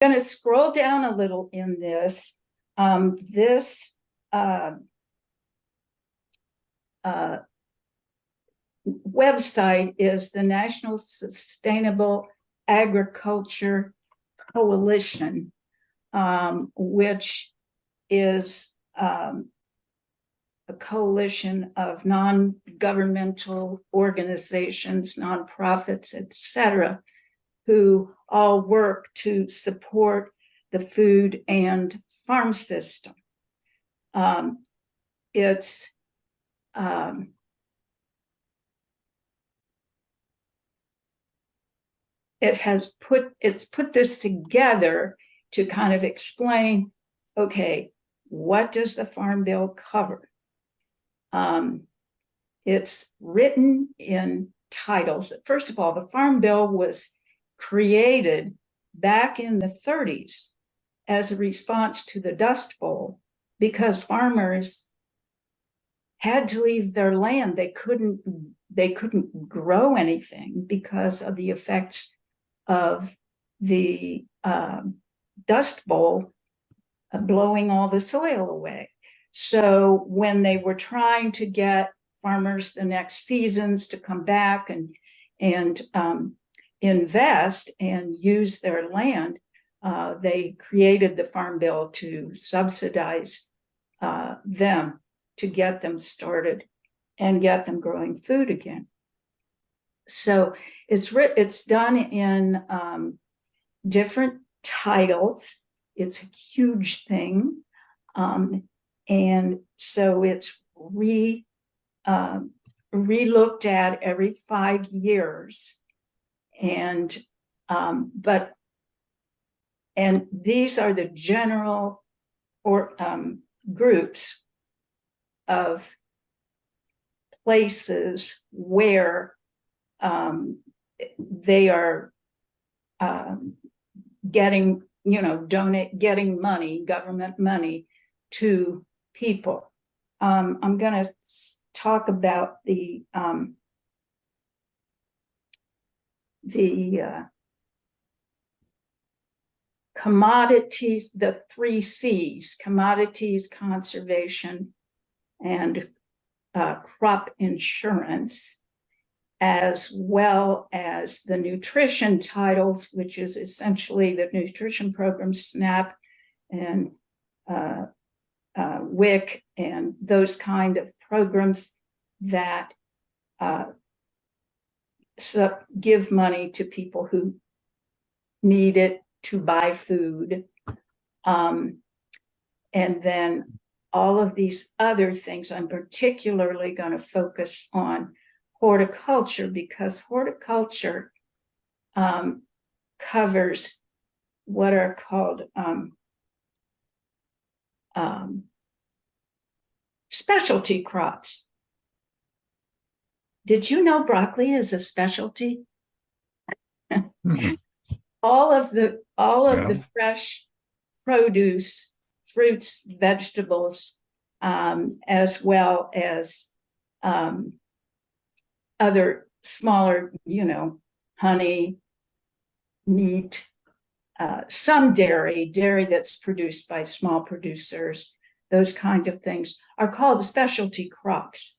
going to scroll down a little in this. This website is the National Sustainable Agriculture Coalition, which is a coalition of non-governmental organizations, nonprofits, etc., who all work to support the food and farm system. It's put this together to kind of explain, okay, what does the Farm Bill cover? It's written in titles. First of all, the Farm Bill was created back in the 30s as a response to the Dust Bowl, because farmers had to leave their land. They couldn't grow anything because of the effects of the Dust Bowl blowing all the soil away. So when they were trying to get farmers the next seasons to come back and invest and use their land, they created the Farm Bill to subsidize them, to get them started and get them growing food again. So it's done in different titles. It's a huge thing. And so it's re-looked at every 5 years. And these are the general groups of places where they are getting money, government money, to people. I'm going to talk about the commodities, the 3 C's: commodities, conservation, and crop insurance, as well as the nutrition titles, which is essentially the nutrition program, SNAP and WIC, and those kind of programs that give money to people who need it to buy food. And then all of these other things. I'm particularly going to focus on horticulture, because horticulture covers what are called specialty crops. Did you know broccoli is a specialty? All of the fresh produce, fruits, vegetables, as well as other smaller, honey, meat, some dairy that's produced by small producers, those kinds of things are called specialty crops.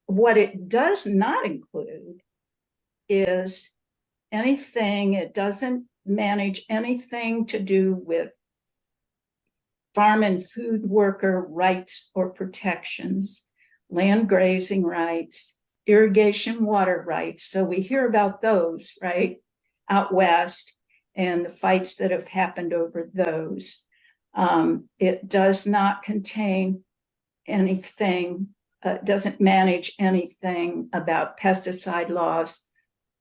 What it does not include is anything. It doesn't manage anything to do with farm and food worker rights or protections, land grazing rights, irrigation water rights. So we hear about those, right, out west, and the fights that have happened over those. It does not contain anything, doesn't manage anything about pesticide laws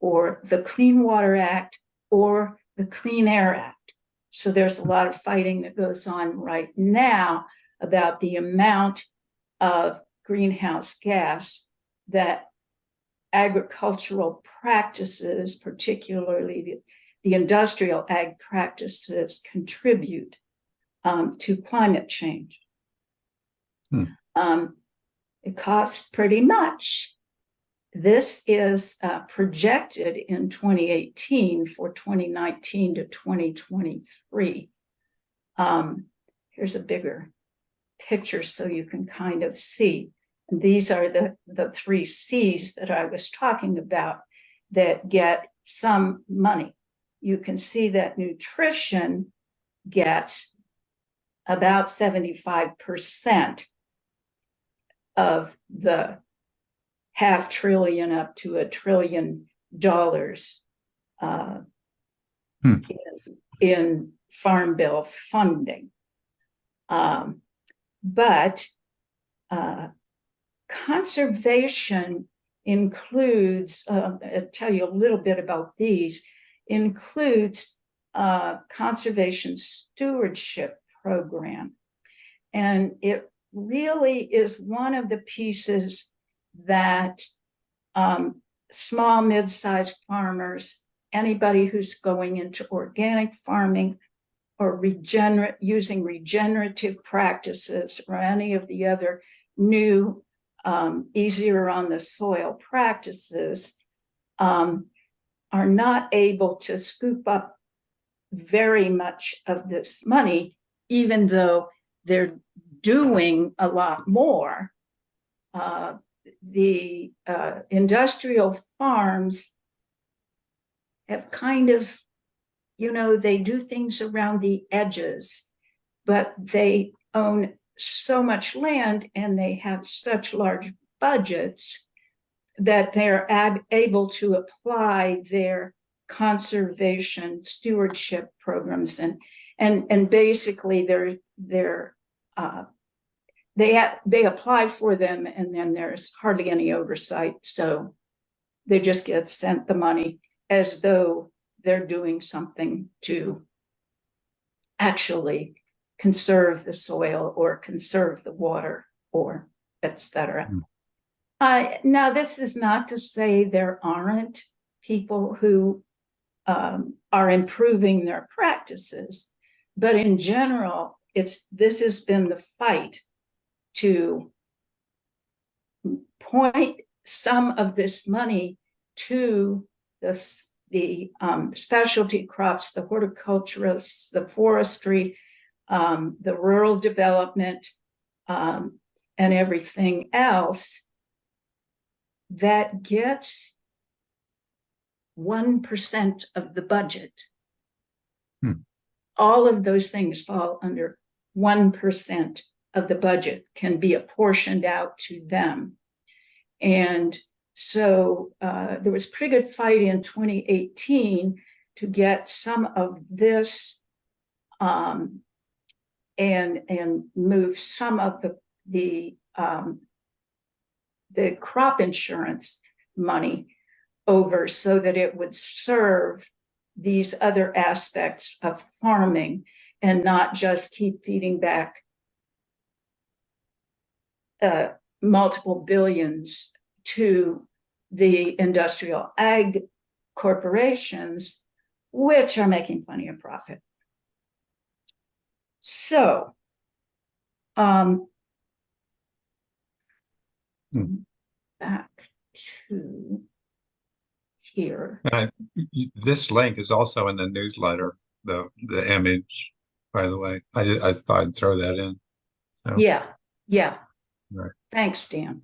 or the Clean Water Act or the Clean Air Act. So there's a lot of fighting that goes on right now about the amount of greenhouse gas that agricultural practices, particularly the industrial ag practices, contribute to climate change. It costs pretty much This is projected in 2018 for 2019 to 2023. Here's a bigger picture so you can kind of see. And these are the three C's that I was talking about that get some money. You can see that nutrition gets about 75% of the $500 billion up to $1 trillion in Farm Bill funding. But conservation includes, I'll tell you a little bit about these, includes conservation stewardship program. And it really is one of the pieces that small, mid-sized farmers, anybody who's going into organic farming or using regenerative practices or any of the other new, easier on the soil practices, are not able to scoop up very much of this money, even though they're doing a lot more. The industrial farms have kind of, they do things around the edges, but they own so much land and they have such large budgets that they're able to apply their conservation stewardship programs, and basically they apply for them, and then there's hardly any oversight, so they just get sent the money as though they're doing something to actually conserve the soil or conserve the water or etc. Now, this is not to say there aren't people who are improving their practices, but in general, this has been the fight to point some of this money to the specialty crops, the horticulturists, the forestry, the rural development, and everything else that gets 1% of the budget. All of those things fall under 1% of the budget, can be apportioned out to them. And so there was a pretty good fight in 2018 to get some of this and move some of the crop insurance money over so that it would serve these other aspects of farming and not just keep feeding back multiple billions to the industrial ag corporations, which are making plenty of profit. So, back to here. This link is also in the newsletter, the image, by the way. I thought I'd throw that in. So. Yeah. Right. Thanks, Dan.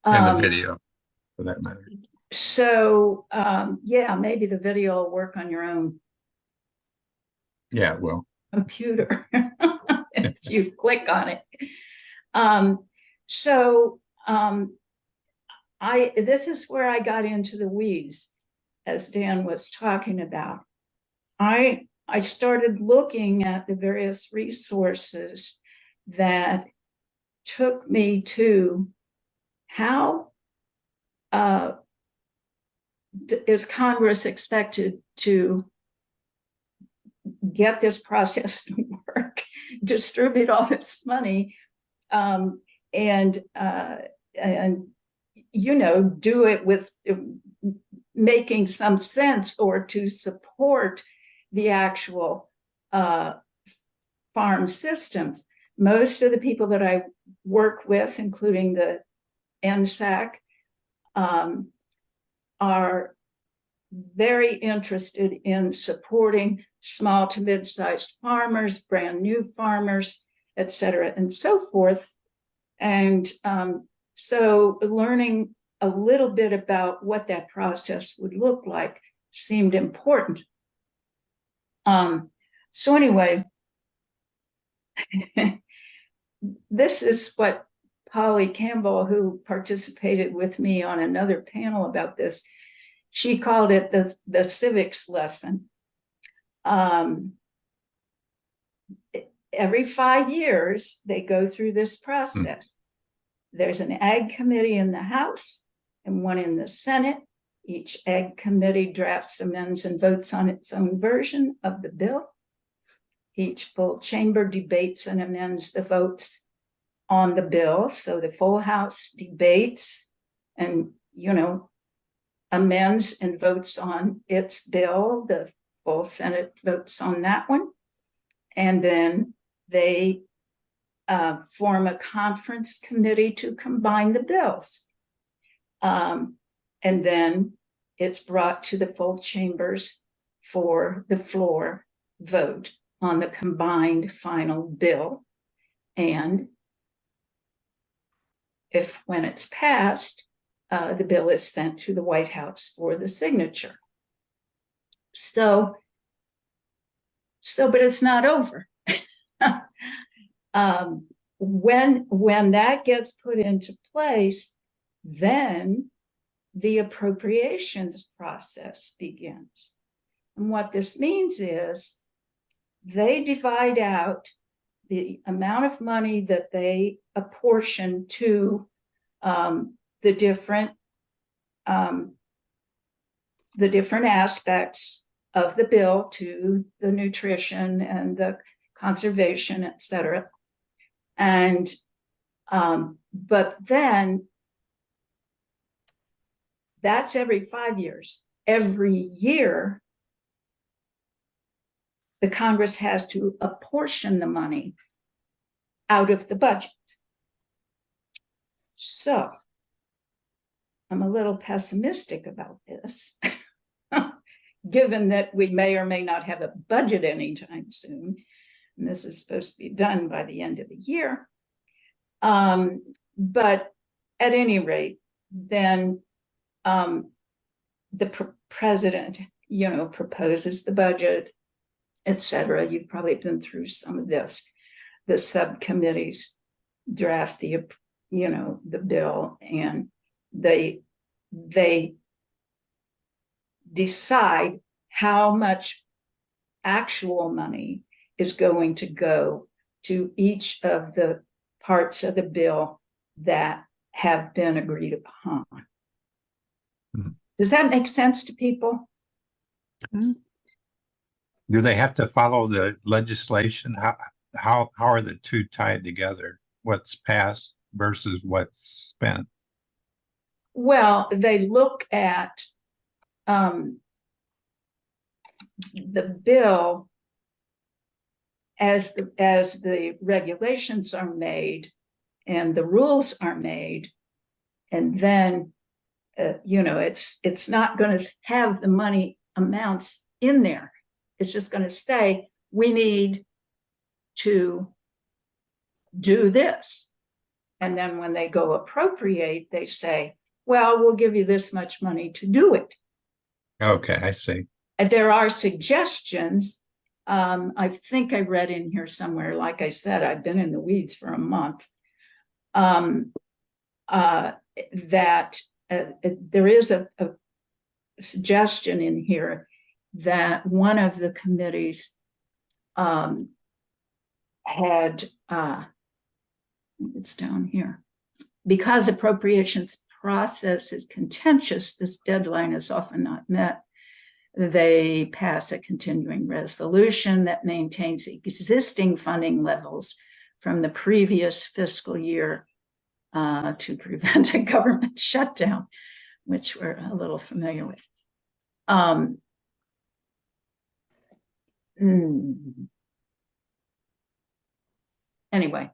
And the video, for that matter. So, maybe the video will work on your own. Yeah, it will. Computer, if you click on it. This is where I got into the weeds, as Dan was talking about. I started looking at the various resources that took me to how is Congress expected to get this process to work, distribute all this money, and do it with making some sense, or to support the actual farm systems. Most of the people that I work with, including the NSAC, are very interested in supporting small to mid-sized farmers, brand new farmers, et cetera, and so forth. And so learning a little bit about what that process would look like seemed important. So anyway, this is what Polly Campbell, who participated with me on another panel about this, she called it the civics lesson. Every 5 years, they go through this process. There's an ag committee in the House and one in the Senate. Each ag committee drafts, amends, and votes on its own version of the bill. Each full chamber debates and amends the votes on the bill. So the full House debates and, amends and votes on its bill. The full Senate votes on that one. And then they form a conference committee to combine the bills. And then it's brought to the full chambers for the floor vote on the combined final bill. And when it's passed, the bill is sent to the White House for the signature. So, but it's not over. When that gets put into place, then the appropriations process begins. And what this means is they divide out the amount of money that they apportion to the different aspects of the bill, to the nutrition and the conservation, et cetera. And but then that's every 5 years. Every year, the Congress has to apportion the money out of the budget. So I'm a little pessimistic about this, given that we may or may not have a budget anytime soon. And this is supposed to be done by the end of the year. But at any rate, then the president, proposes the budget, et cetera. You've probably been through some of this. The subcommittees draft the bill, and they decide how much actual money is going to go to each of the parts of the bill that have been agreed upon. Does that make sense to people? Do they have to follow the legislation? How are the two tied together? What's passed versus what's spent? Well, they look at the bill as the regulations are made and the rules are made, and then it's not going to have the money amounts in there. It's just going to say, we need to do this. And then when they go appropriate, they say, well, we'll give you this much money to do it. Okay, I see. There are suggestions. I think I read in here somewhere, like I said, I've been in the weeds for a month, that there is a suggestion in here that one of the committees had, it's down here, because appropriations process is contentious, this deadline is often not met. They pass a continuing resolution that maintains existing funding levels from the previous fiscal year to prevent a government shutdown, which we're a little familiar with. Anyway,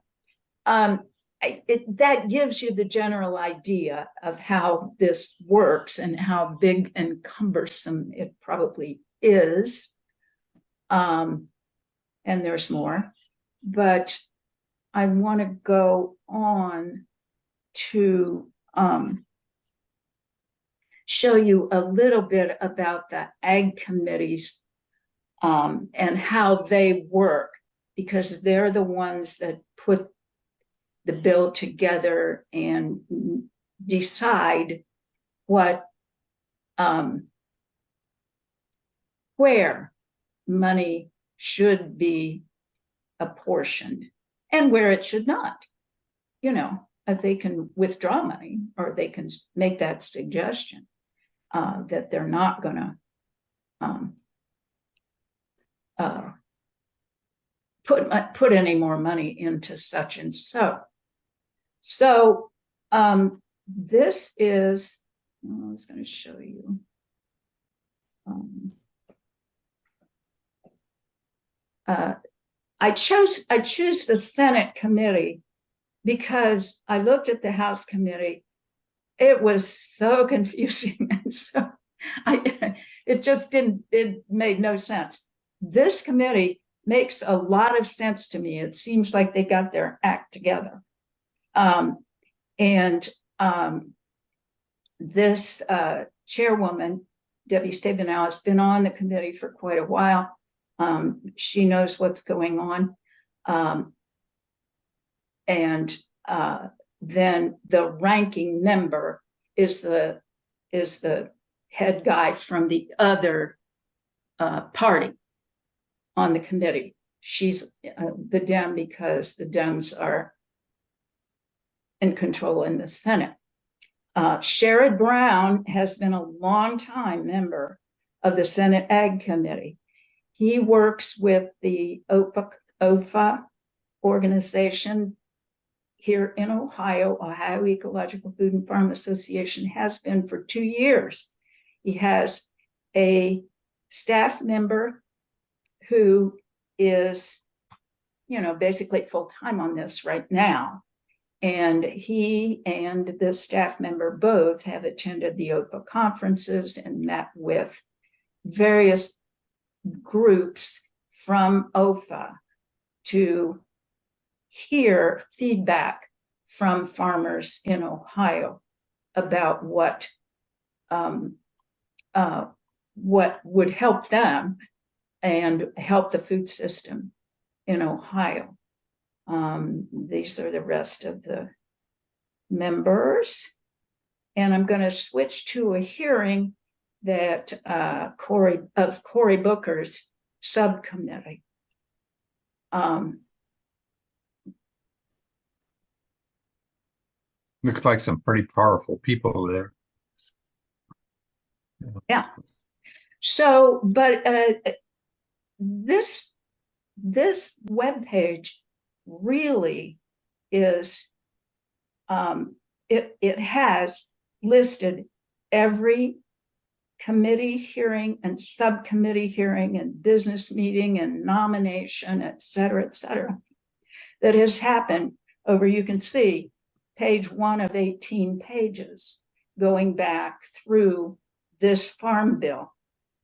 that gives you the general idea of how this works and how big and cumbersome it probably is. And there's more, but I want to go on to show you a little bit about the ag committees and how they work, because they're the ones that put the bill together and decide what where money should be apportioned and where it should not. They can withdraw money, or they can make that suggestion that they're not going to put any more money into such and so. So this is, I was going to show you. I choose the Senate committee because I looked at the House committee. It was so confusing, and so it made no sense. This committee makes a lot of sense to me. It seems like they got their act together. This chairwoman, Debbie Stabenow, has been on the committee for quite a while. She knows what's going on. Then the ranking member is the head guy from the other party on the committee. She's the Dem, because the Dems are in control in the Senate. Sherrod Brown has been a long-time member of the Senate Ag Committee. He works with the OFA organization here in Ohio. Ohio Ecological Food and Farm Association has been for 2 years. He has a staff member who is, basically full-time on this right now. And he and the staff member both have attended the OFA conferences and met with various groups from OFA to hear feedback from farmers in Ohio about what would help them and help the food system in Ohio. These are the rest of the members. And I'm going to switch to a hearing that Cory Booker's subcommittee. Looks like some pretty powerful people there. Yeah. So, but this webpage really is, it has listed every committee hearing and subcommittee hearing and business meeting and nomination, et cetera, that has happened over, you can see, page 1 of 18 pages going back through this farm bill.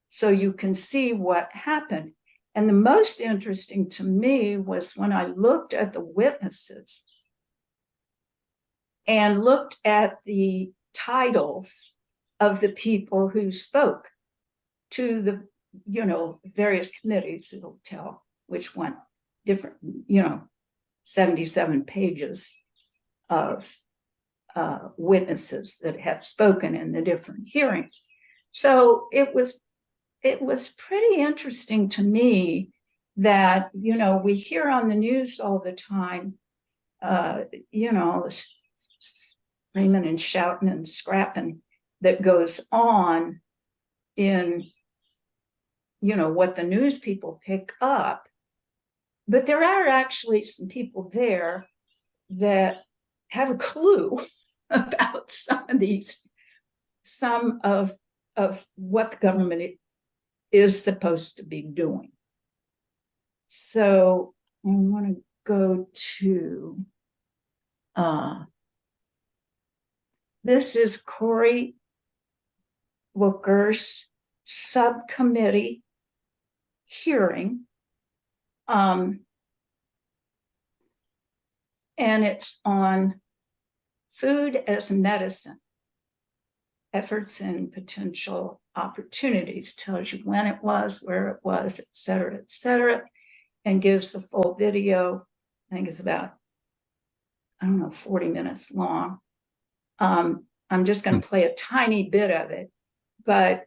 So you can see what happened. And the most interesting to me was when I looked at the witnesses and looked at the titles of the people who spoke to the, various committees. It'll tell which one, different, 77 pages of witnesses that have spoken in the different hearings. So it was pretty interesting to me that, we hear on the news all the time, screaming and shouting and scrapping that goes on in, what the news people pick up. But there are actually some people there that have a clue about some of what the government is supposed to be doing. So I want to go to This is Cory Booker's subcommittee hearing. And it's on food as medicine, efforts and potential opportunities, tells you when it was, where it was, et cetera, and gives the full video. I think it's about, 40 minutes long. I'm just going to play a tiny bit of it, but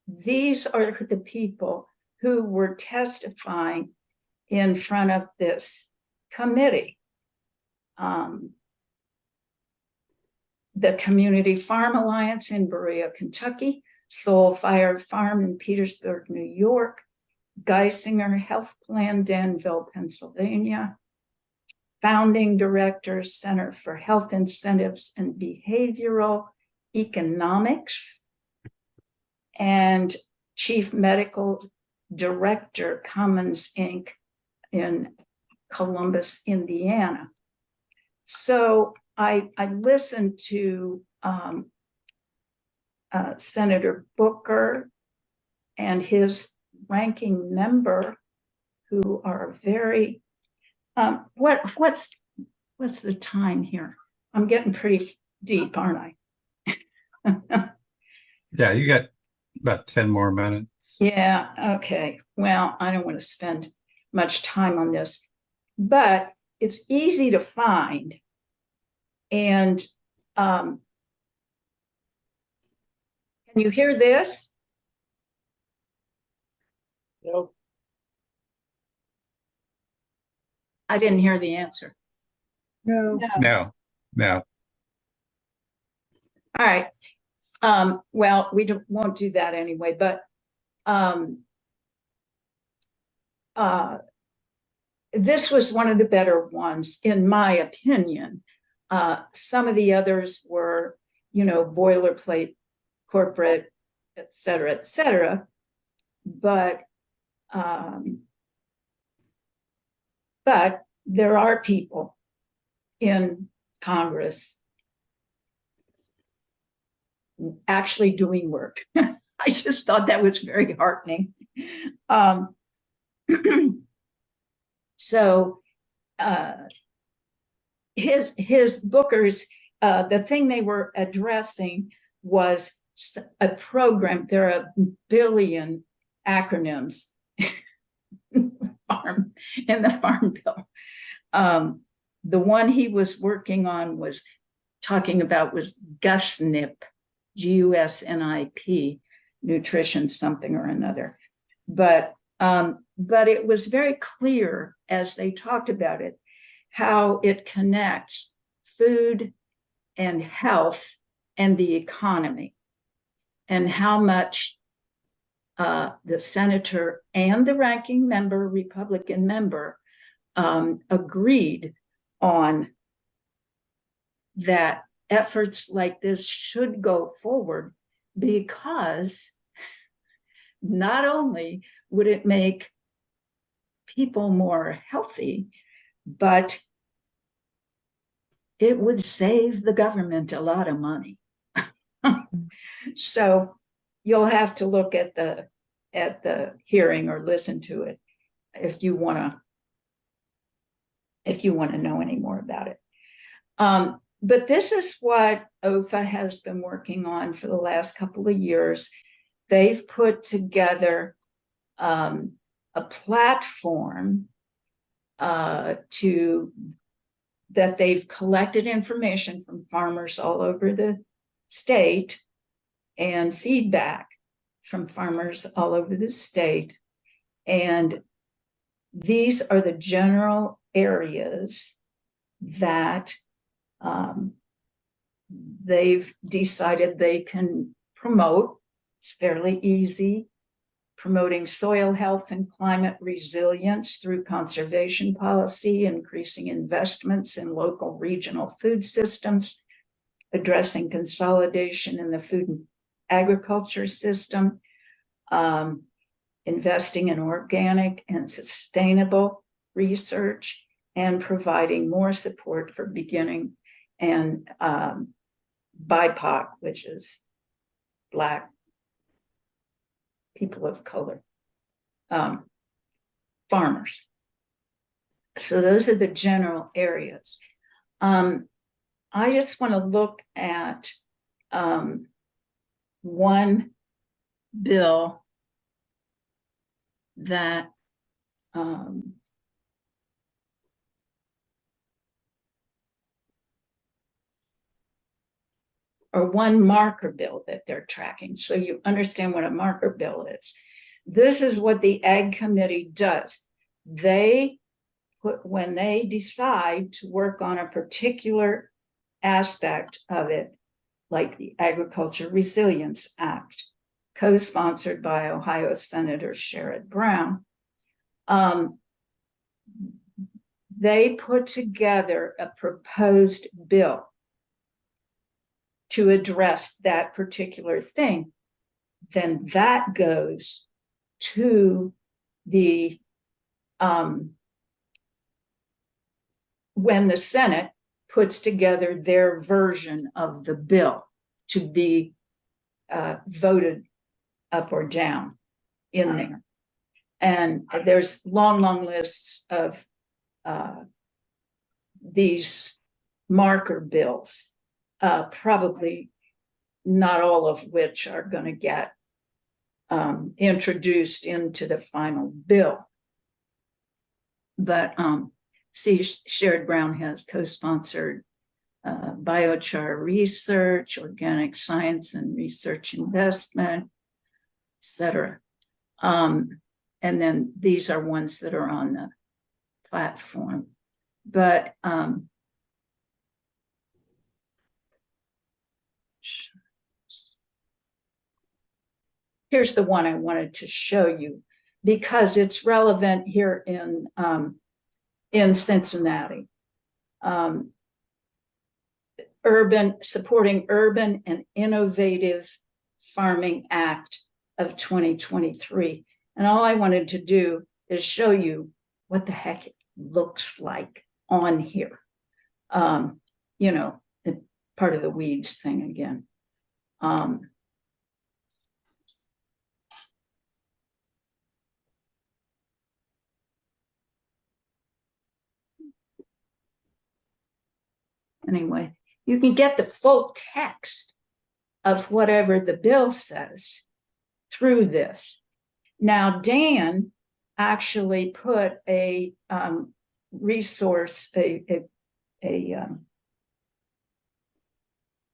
these are the people who were testifying in front of this committee. The Community Farm Alliance in Berea, Kentucky, Soul Fire Farm in Petersburg, New York, Geisinger Health Plan, Danville, Pennsylvania, Founding Director, Center for Health Incentives and Behavioral Economics, and Chief Medical Director, Commons Inc. in Columbus, Indiana. So I listened to Senator Booker and his ranking member, who are very, what's the time here? I'm getting pretty deep, aren't I? Yeah, you got about 10 more minutes. Yeah, okay. Well, I don't want to spend much time on this, but it's easy to find. And can you hear this? Nope. I didn't hear the answer. No. No. All right. Well, we won't do that anyway, but this was one of the better ones, in my opinion. Some of the others were, boilerplate, corporate, et cetera, but there are people in Congress actually doing work. I just thought that was very heartening. So his Booker's, the thing they were addressing was a program. There are a billion acronyms in the Farm Bill. The one he was working on was talking about was GUSNIP, GUSNIP, nutrition something or another. But it was very clear as they talked about it, how it connects food and health and the economy, and how much the senator and the ranking member, Republican member, agreed on that efforts like this should go forward, because not only would it make people more healthy, but it would save the government a lot of money. So you'll have to look at the hearing or listen to it if you want to know any more about it. But this is what OFA has been working on for the last couple of years. They've put together a platform that they've collected information from farmers all over the state and feedback from farmers all over the state. And these are the general areas that they've decided they can promote. It's fairly easy. Promoting soil health and climate resilience through conservation policy, increasing investments in local regional food systems, addressing consolidation in the food and agriculture system, investing in organic and sustainable research, and providing more support for beginning and BIPOC, which is Black, people of color, farmers. So those are the general areas. I just want to look at one bill that or one marker bill that they're tracking, so you understand what a marker bill is. This is what the Ag Committee does. They put, when they decide to work on a particular aspect of it, like the Agriculture Resilience Act, co-sponsored by Ohio Senator Sherrod Brown, they put together a proposed bill to address that particular thing. Then that goes to the, when the Senate puts together their version of the bill to be voted up or down in there. And there's long lists of these marker bills, probably not all of which are going to get introduced into the final bill. But see, Sherrod Brown has co-sponsored biochar research, organic science and research investment, etc. And then these are ones that are on the platform. But here's the one I wanted to show you because it's relevant here in Cincinnati. Supporting Urban and Innovative Farming Act of 2023. And all I wanted to do is show you what the heck it looks like on here. You know, part of the weeds thing again. Anyway, you can get the full text of whatever the bill says through this. Now, Dan actually put a resource, a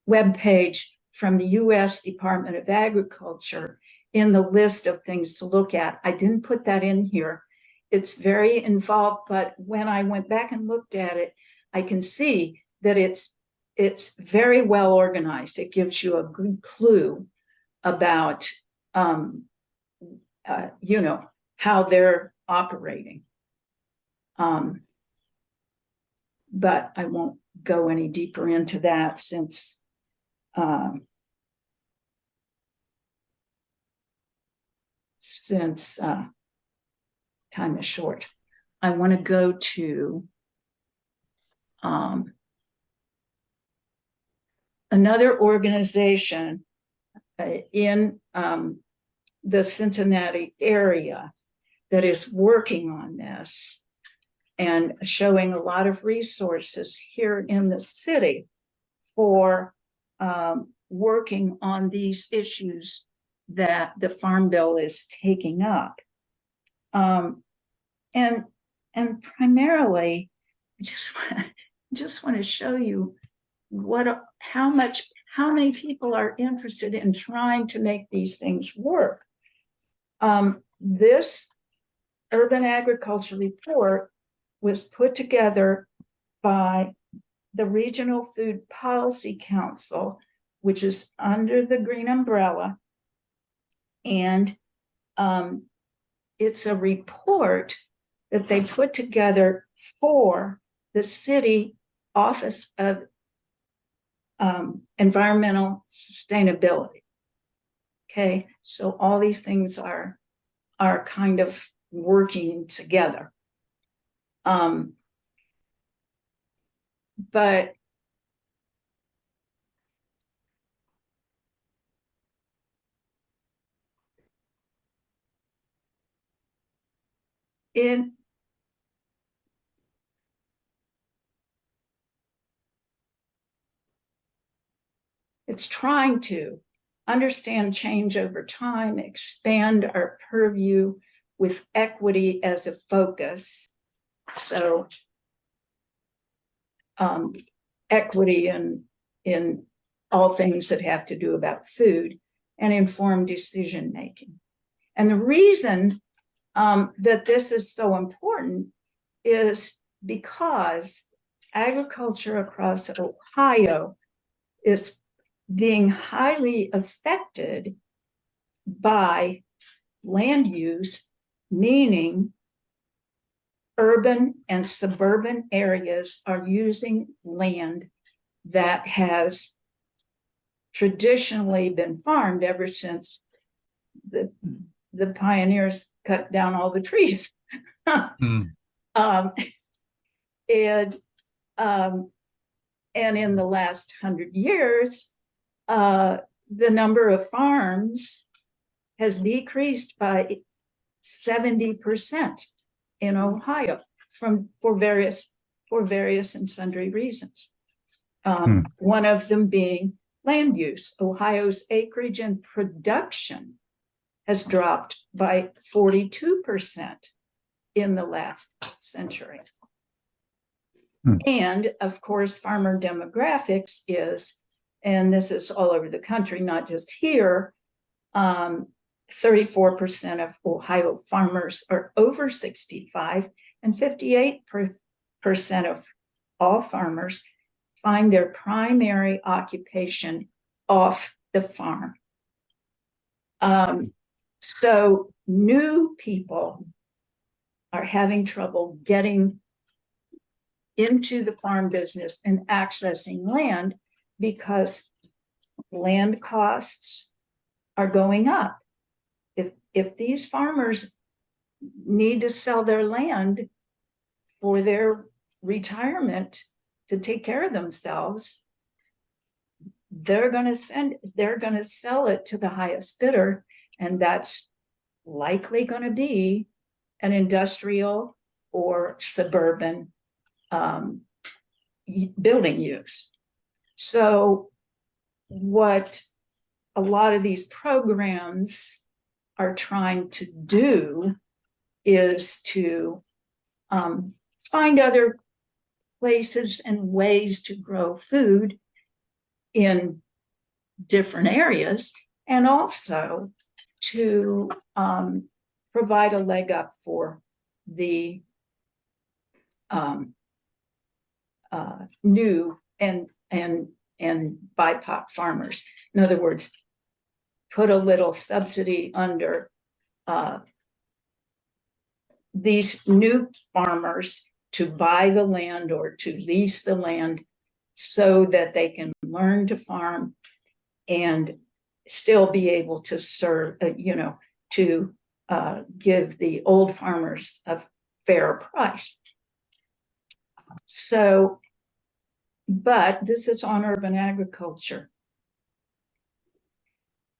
web page from the U.S. Department of Agriculture in the list of things to look at. I didn't put that in here. It's very involved, but when I went back and looked at it, I can see that it's very well organized. It gives you a good clue about you know, how they're operating. But I won't go any deeper into that since time is short. I want to go to another organization in the Cincinnati area that is working on this and showing a lot of resources here in the city for working on these issues that the Farm Bill is taking up. And primarily, I just want to show you how many people are interested in trying to make these things work. This urban agriculture report was put together by the Regional Food Policy Council, which is under the green umbrella. And it's a report that they put together for the city Office of Environmental Sustainability. Okay, so all these things are kind of working together. but in it's trying to understand change over time, expand our purview with equity as a focus. So equity in all things that have to do about food and informed decision making. And the reason that this is so important is because agriculture across Ohio is being highly affected by land use, meaning urban and suburban areas are using land that has traditionally been farmed ever since the pioneers cut down all the trees. And in the last 100 years, the number of farms has decreased by 70% in Ohio for various and sundry reasons. One of them being land use. Ohio's acreage and production has dropped by 42% in the last century. And of course, farmer demographics is, and this is all over the country, not just here, 34% of Ohio farmers are over 65, and 58% of all farmers find their primary occupation off the farm. So new people are having trouble getting into the farm business and accessing land because land costs are going up. If these farmers need to sell their land for their retirement to take care of themselves, they're going to sell it to the highest bidder, and that's likely going to be an industrial or suburban building use. So what a lot of these programs are trying to do is to find other places and ways to grow food in different areas, and also to provide a leg up for the new and BIPOC farmers. In other words, put a little subsidy under these new farmers to buy the land or to lease the land so that they can learn to farm and still be able to serve, to give the old farmers a fair price. So, but this is on urban agriculture.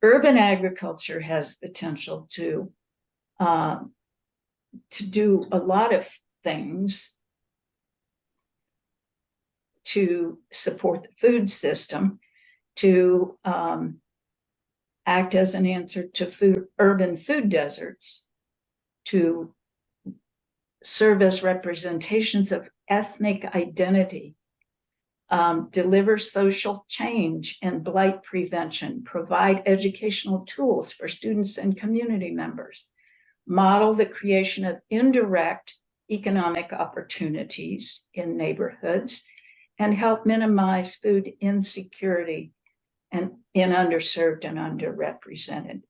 Urban agriculture has potential to do a lot of things to support the food system, to act as an answer to urban food deserts, to serve as representations of ethnic identity, deliver social change and blight prevention, provide educational tools for students and community members, model the creation of indirect economic opportunities in neighborhoods, and help minimize food insecurity and in underserved and underrepresented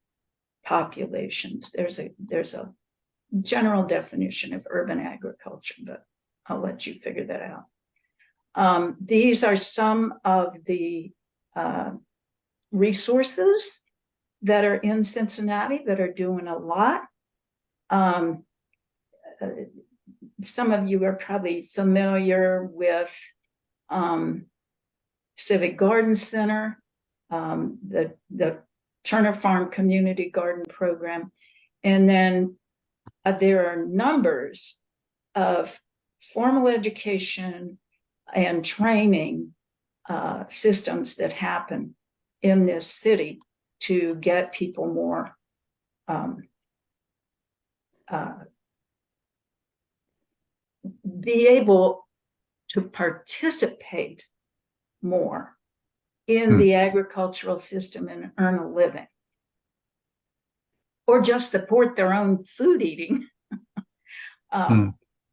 populations. There's a general definition of urban agriculture, but I'll let you figure that out. These are some of the resources that are in Cincinnati that are doing a lot. Some of you are probably familiar with Civic Garden Center, the Turner Farm Community Garden Program. And then there are numbers of formal education and training systems that happen in this city to get people more be able to participate more in the agricultural system and earn a living, or just support their own food eating.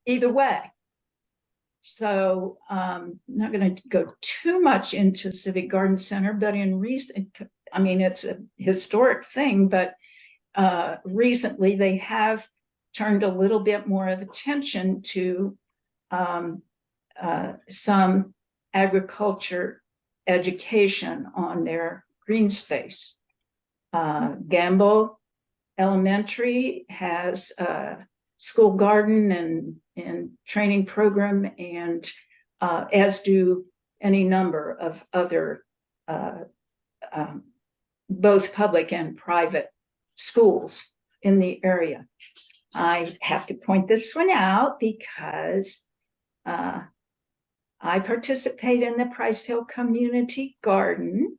Either way. So I'm not going to go too much into Civic Garden Center, but in recent, I mean, it's a historic thing, but recently they have turned a little bit more of attention to some agriculture education on their green space. Gamble Elementary has a school garden and training program, and as do any number of other both public and private schools in the area. I have to point this one out because I participate in the Price Hill Community Garden,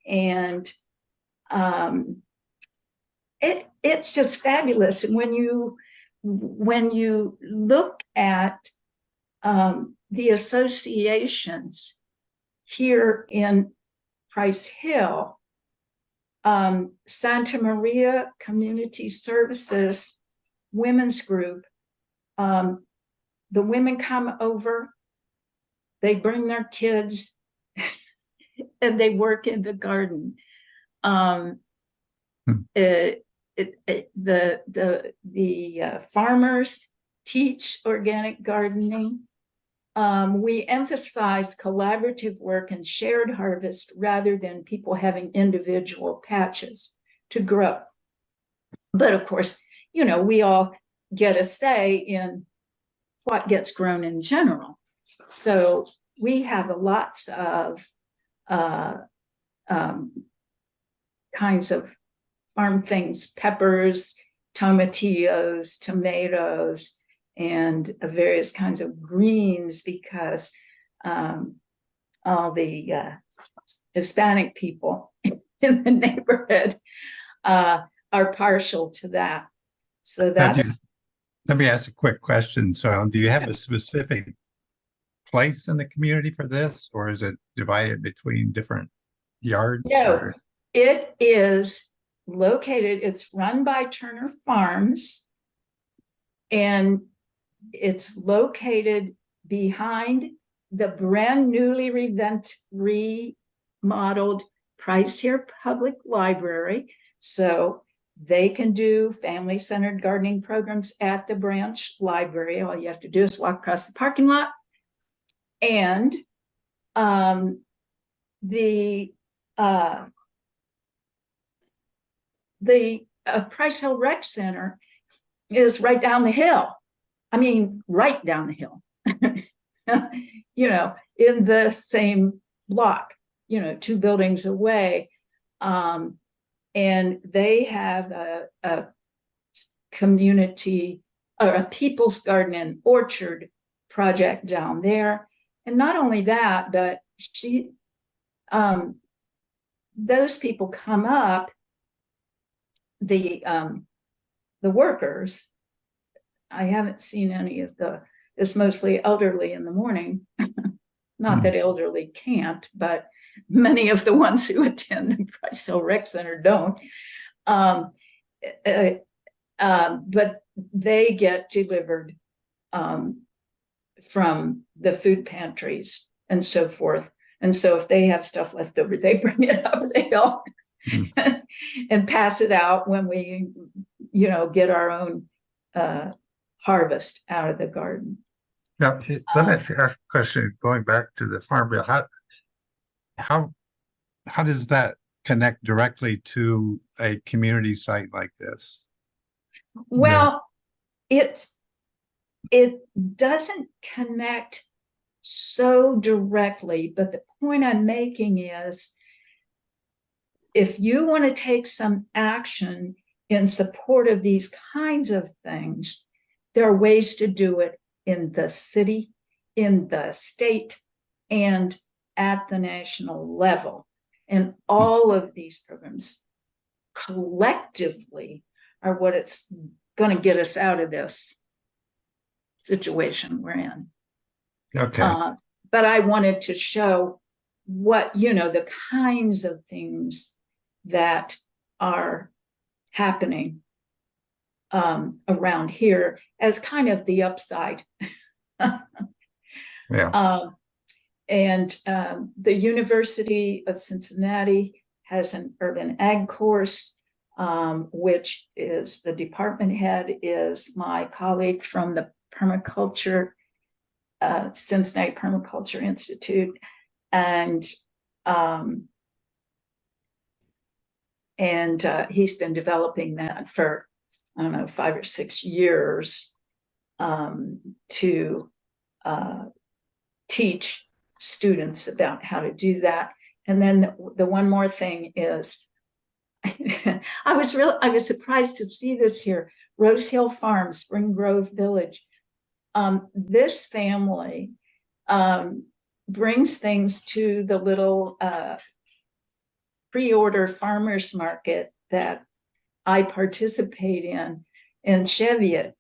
and it's just fabulous. And when you look at the associations here in Price Hill, Santa Maria Community Services Women's Group, the women come over, they bring their kids, and they work in the garden. The farmers teach organic gardening. We emphasize collaborative work and shared harvest rather than people having individual patches to grow. But of course, you know, we all get a say in what gets grown in general. So we have lots of kinds of farm things, peppers, tomatillos, tomatoes, and various kinds of greens, because all the Hispanic people in the neighborhood are partial to that. So that's... Let me ask a quick question. So do you have a specific place in the community for this, or is it divided between different yards? No, or? It is located, it's run by Turner Farms, and it's located behind the brand newly remodeled Price Hill Public Library. So they can do family-centered gardening programs at the branch library. All you have to do is walk across the parking lot. And the Price Hill Rec Center is right down the hill. I mean, right down the hill, you know, in the same block, you know, 2 buildings away. And they have a community, or a people's garden and orchard project down there. And not only that, but those people come up, the workers, I haven't seen any of it's mostly elderly in the morning. Not that elderly can't, but many of the ones who attend the Price Hill Rec Center don't. But they get delivered from the food pantries and so forth. And so if they have stuff left over, they bring it up the hill and pass it out when we, you know, get our own harvest out of the garden. Now, let me ask a question going back to the Farm Bill. How does that connect directly to a community site like this? Well, it doesn't connect so directly, but the point I'm making is if you want to take some action in support of these kinds of things, there are ways to do it in the city, in the state, and at the national level. And all of these programs collectively are what it's going to get us out of this situation we're in. Okay. But I wanted to show what, the kinds of things that are happening around here as kind of the upside. Yeah. And the University of Cincinnati has an urban ag course, which is the department head is my colleague from the permaculture, Cincinnati Permaculture Institute. And he's been developing that for, I don't know, 5 or 6 years to teach students about how to do that. And then the one more thing is, I was surprised to see this here, Rose Hill Farm, Spring Grove Village. This family brings things to the little pre-order farmers market that I participate in Cheviot.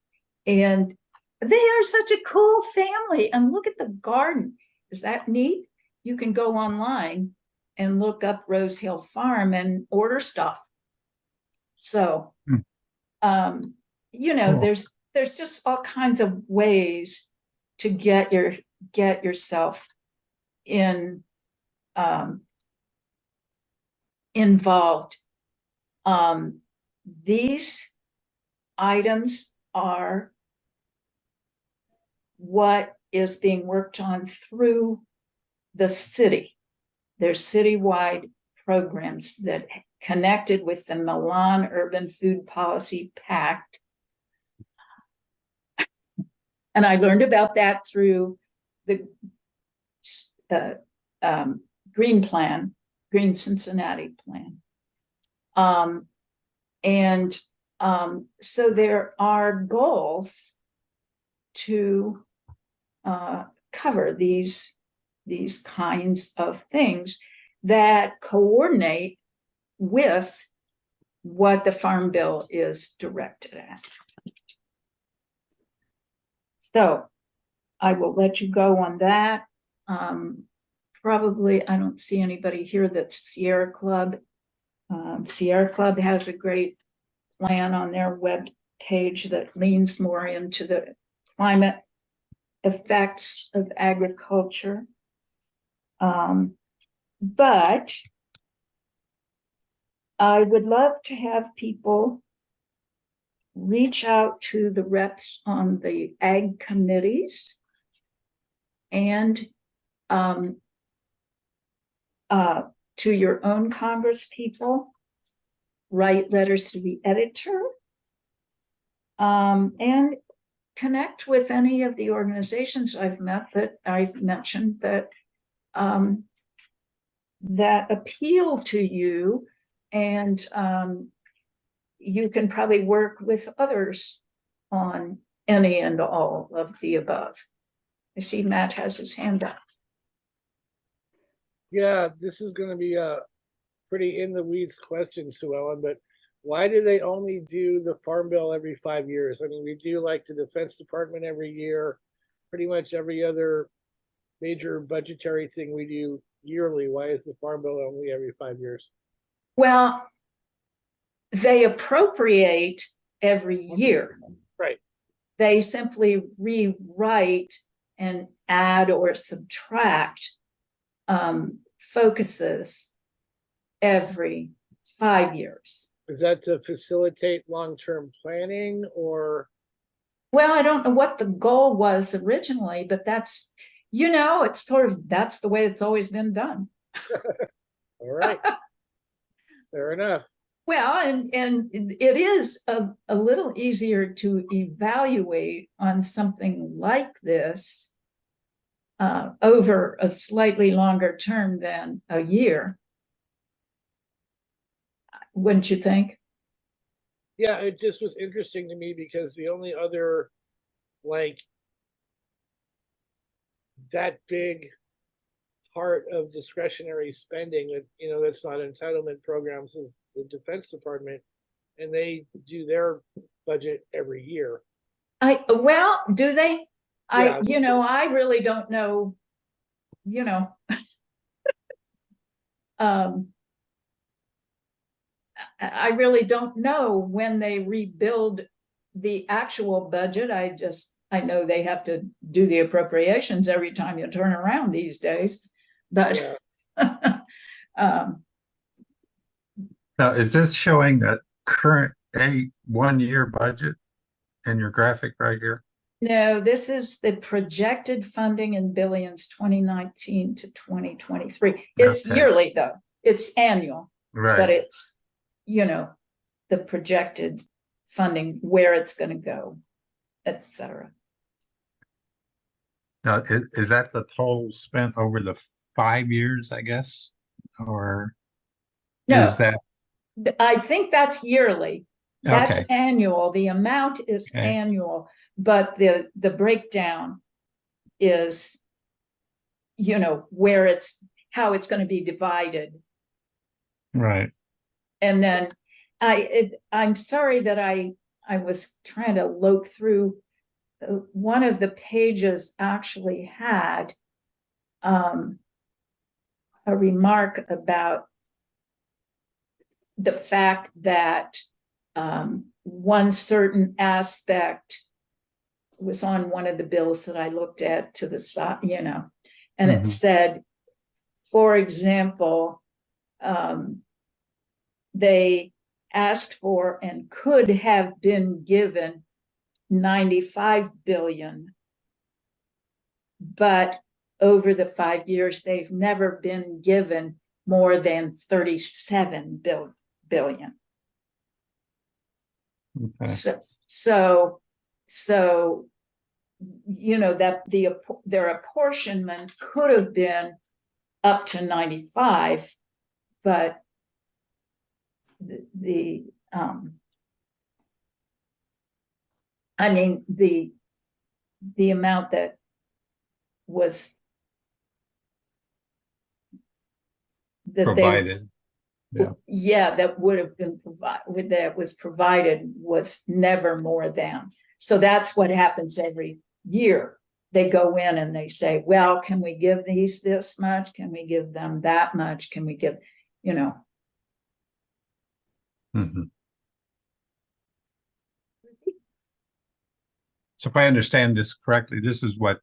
And they are such a cool family. And look at the garden. Is that neat? You can go online and look up Rose Hill Farm and order stuff. So, Cool. there's just all kinds of ways to get yourself involved. These items are what is being worked on through the city. There's citywide programs that connected with the Milan Urban Food Policy Pact. And I learned about that through the Green Plan, Green Cincinnati Plan. So there are goals to cover these kinds of things that coordinate with what the Farm Bill is directed at. So I will let you go on that. Probably, I don't see anybody here that's Sierra Club. Sierra Club has a great plan on their web page that leans more into the climate effects of agriculture. But I would love to have people reach out to the reps on the ag committees and to your own Congress people, write letters to the editor, and connect with any of the organizations I've met that I've mentioned that that appeal to you, and you can probably work with others on any and all of the above. I see Matt has his hand up. Yeah, this is going to be a pretty in the weeds question, Suellyn, but why do they only do the Farm Bill every 5 years? I mean, we do like the Defense Department every year, pretty much every other major budgetary thing we do yearly. Why is the Farm Bill only every 5 years? Well, they appropriate every year. Right. They simply rewrite and add or subtract focuses every 5 years. Is that to facilitate long-term planning or? Well, I don't know what the goal was originally, but that's, it's sort of, that's the way it's always been done. All right. Fair enough. Well, and it is a little easier to evaluate on something like this over a slightly longer term than a year. Wouldn't you think? Yeah, it just was interesting to me because the only other like that big part of discretionary spending that that's not entitlement programs is the Defense Department, and they do their budget every year. Well, do they? Yeah. I really don't know, um, I really don't know when they rebuild the actual budget. I know they have to do the appropriations every time you turn around these days, but Yeah. Now, is this showing a current 1-year budget in your graphic right here? No, this is the projected funding in billions 2019 to 2023. It's Okay. yearly though. It's annual, but Right. it's, the projected funding, where it's going to go, etc. Now, is that the total spent over the 5 years, I guess? Or No, is that I think that's yearly. That's okay? annual. The amount is Okay. annual, but the breakdown is, where how it's going to be divided. Right. And then I'm sorry that I was trying to look through. One of the pages actually had a remark about the fact that one certain aspect was on one of the bills that I looked at to the side, and it said, for example, they asked for and could have been given 95 billion, but over the 5 years, they've never been given more than 37 billion. Okay. So that their apportionment could have been up to 95, but the amount that was Provided. that would have been provided, that was provided, was never more than. So that's what happens every year. They go in and they say, well, can we give these this much? Can we give them that much? Can we give, So if I understand this correctly, this is what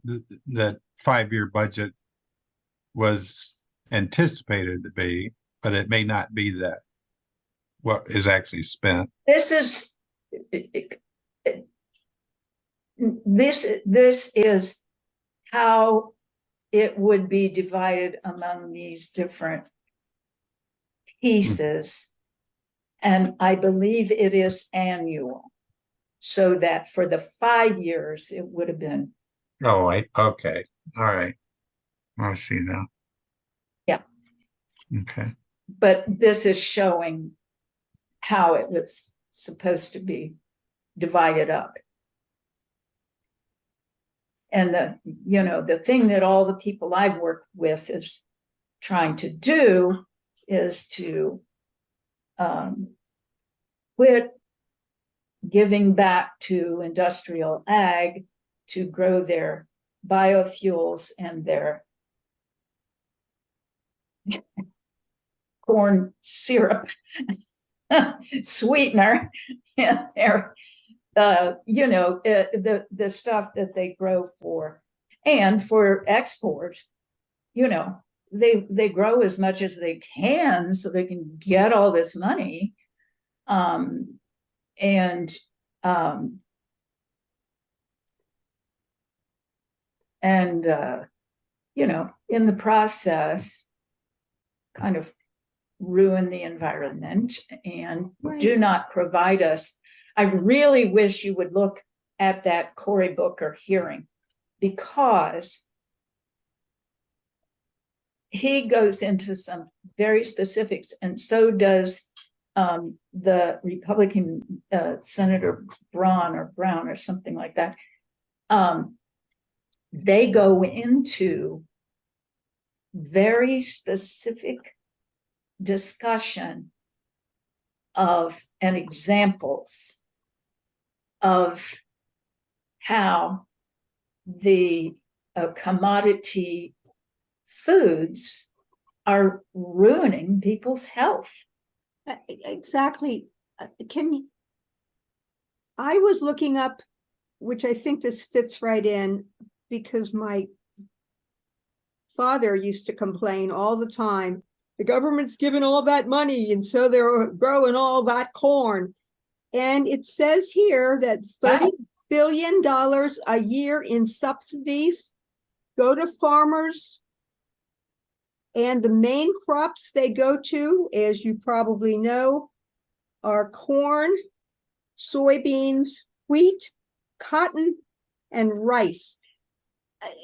the 5-year budget was anticipated to be, but it may not be that what is actually spent. This is how it would be divided among these different pieces. And I believe it is annual. So that for the 5 years, it would have been. Oh, okay. All right. I see now. Yeah. Okay. But this is showing how it was supposed to be divided up. And the thing that all the people I've worked with is trying to do is to quit giving back to industrial ag to grow their biofuels and their corn syrup sweetener and their the stuff that they grow for export. They grow as much as they can so they can get all this money, and in the process kind of ruin the environment and do not provide us. I really wish you would look at that Cory Booker hearing, because he goes into some very specifics, and so does the Republican Senator Braun or something like that. They go into very specific discussion of and examples of how the commodity foods are ruining people's health. Exactly. I was looking up, which I think this fits right in, because my father used to complain all the time, the government's giving all that money, and so they're growing all that corn. And it says here that $30 billion a year in subsidies go to farmers. And the main crops they go to, as you probably know, are corn, soybeans, wheat, cotton, and rice.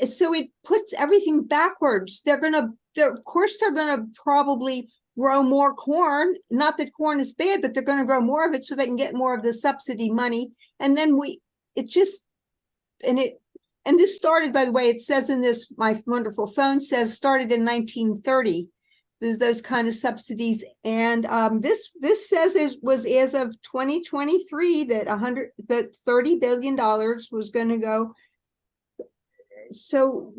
So it puts everything backwards. Of course, they're gonna probably grow more corn. Not that corn is bad, but they're gonna grow more of it so they can get more of the subsidy money. And then and this started, by the way, it says in this, my wonderful phone says, started in 1930. There's those kind of subsidies. And this says it was as of 2023 that $30 billion was going to go. So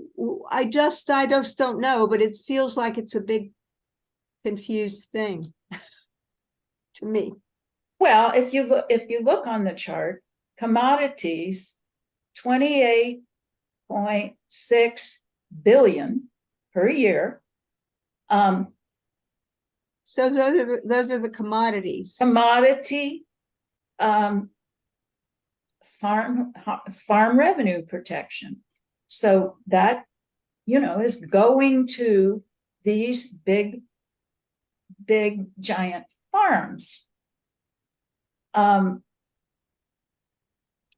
I just don't know, but it feels like it's a big confused thing to me. Well, if you look on the chart, commodities, 28.6 billion per year. So those are the commodities. Commodity, farm revenue protection. So that, is going to these big giant farms.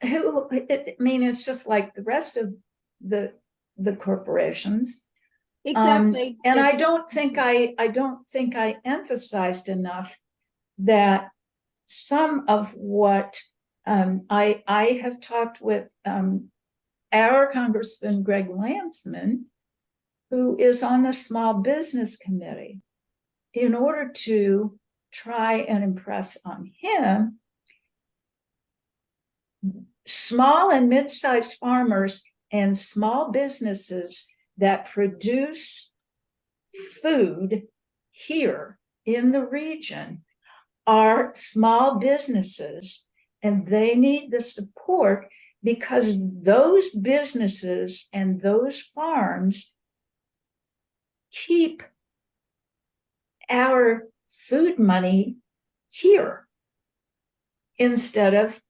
It's just like the rest of the corporations. Exactly. And I don't think I emphasized enough that some of what I have talked with our Congressman Greg Landsman, who is on the Small Business Committee, in order to try and impress on him small and mid-sized farmers and small businesses that produce food here in the region are small businesses, and they need the support because those businesses and those farms keep our food money here instead of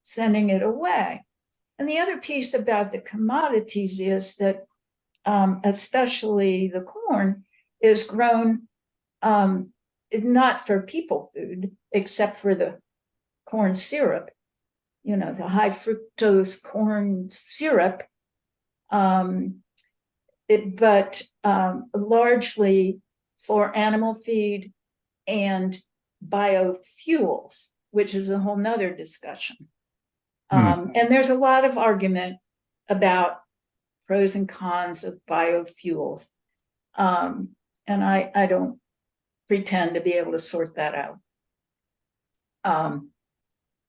sending it away. And the other piece about the commodities is that especially the corn is grown not for people food, except for the corn syrup, the high fructose corn syrup, but largely for animal feed and biofuels, which is a whole nother discussion. And there's a lot of argument about pros and cons of biofuels. And I don't pretend to be able to sort that out.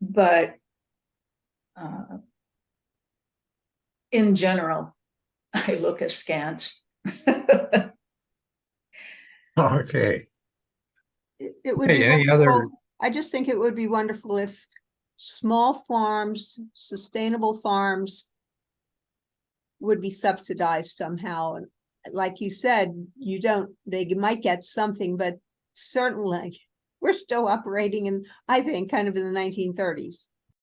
But in general, I look askance. Okay. It would be any wonderful. other? I just think it would be wonderful if small farms, sustainable farms, would be subsidized somehow. And like you said, they might get something, but certainly we're still operating in, I think, kind of in the 1930s.